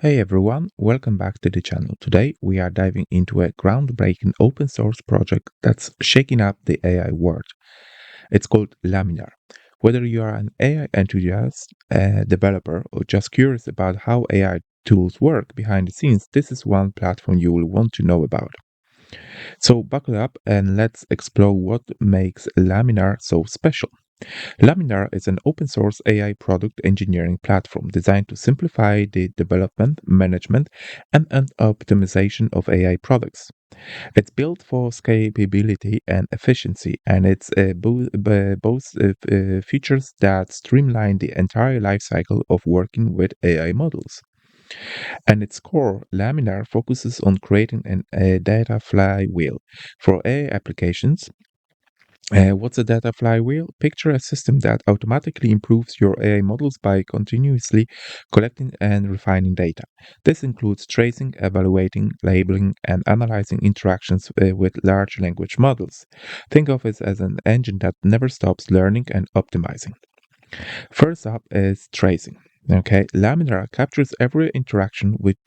Hey everyone, welcome back to the channel. Today we are diving into a groundbreaking open source project that's shaking up the AI world. It's called Laminar. Whether you are an AI enthusiast, a developer, or just curious about how AI tools work behind the scenes, this is one platform you will want to know about. So buckle up and let's explore what makes Laminar so special. Laminar is an open source AI product engineering platform designed to simplify the development, management, and optimization of AI products. It's built for scalability and efficiency, and it's boasts features that streamline the entire lifecycle of working with AI models. At its core, Laminar focuses on creating a data flywheel for AI applications. What's a data flywheel? Picture a system that automatically improves your AI models by continuously collecting and refining data. This includes tracing, evaluating, labeling, and analyzing interactions with large language models. Think of it as an engine that never stops learning and optimizing. First up is tracing. Okay, Laminar captures every interaction with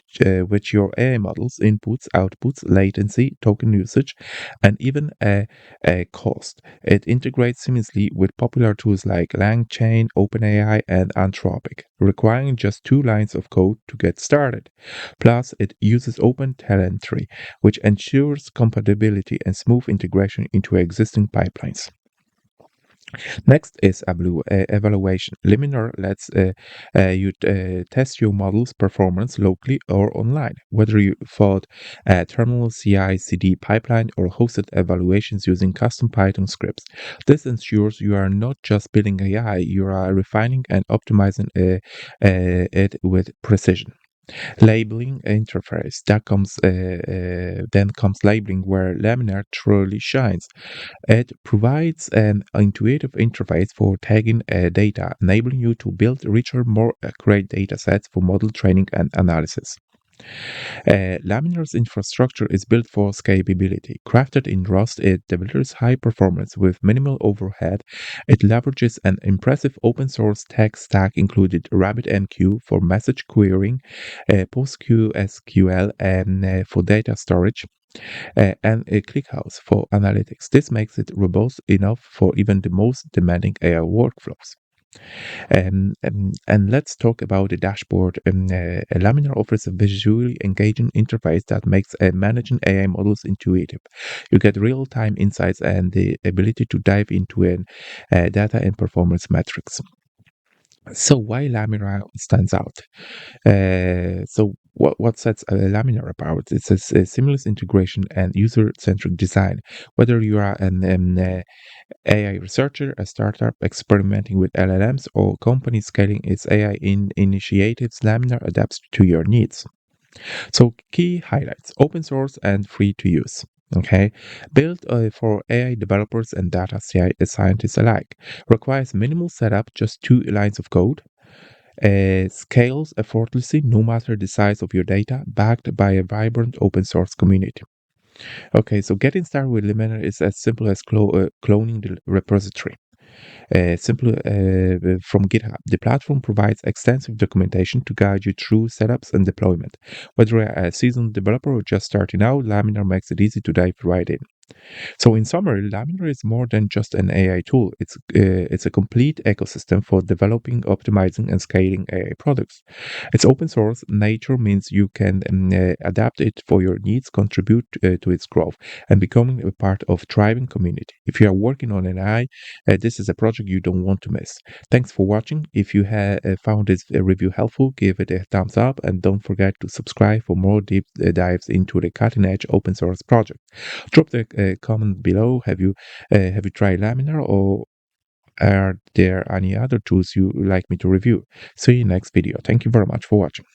your AI models, inputs, outputs, latency, token usage, and even a cost. It integrates seamlessly with popular tools like LangChain, OpenAI, and Anthropic, requiring just 2 lines of code to get started. Plus, it uses OpenTelemetry, which ensures compatibility and smooth integration into existing pipelines. Next is evaluation. Laminar lets you test your model's performance locally or online, whether you thought a terminal CI/CD pipeline or hosted evaluations using custom Python scripts. This ensures you are not just building AI, you are refining and optimizing it with precision. Labeling interface then comes labeling, where Laminar truly shines. It provides an intuitive interface for tagging data, enabling you to build richer, more accurate data sets for model training and analysis. Laminar's infrastructure is built for scalability. Crafted in Rust, it delivers high performance with minimal overhead. It leverages an impressive open source tech stack, including RabbitMQ for message querying, PostgreSQL for data storage, and a ClickHouse for analytics. This makes it robust enough for even the most demanding AI workflows. And let's talk about the dashboard. Laminar offers a visually engaging interface that makes managing AI models intuitive. You get real-time insights and the ability to dive into data and performance metrics. So why Laminar stands out? What sets Laminar apart? It's a seamless integration and user-centric design. Whether you are an AI researcher, a startup experimenting with LLMs, or company scaling its AI initiatives, Laminar adapts to your needs. So, key highlights: open source and free to use. Okay, built for AI developers and data scientists alike, requires minimal setup, just 2 lines of code. Scales effortlessly no matter the size of your data, backed by a vibrant open source community. Okay, so getting started with Laminar is as simple as cloning the repository. From GitHub. The platform provides extensive documentation to guide you through setups and deployment. Whether you're a seasoned developer or just starting out, Laminar makes it easy to dive right in. So, in summary, Laminar is more than just an AI tool. It's a complete ecosystem for developing, optimizing, and scaling AI products. Its open source nature means you can adapt it for your needs, contribute to its growth, and becoming a part of a thriving community. If you are working on an AI, this is a project you don't want to miss. Thanks for watching. If you found this review helpful, give it a thumbs up, and don't forget to subscribe for more deep dives into the cutting-edge open source project. Drop the comment below. Have you tried Laminar, or are there any other tools you like me to review? See you next video. Thank you very much for watching.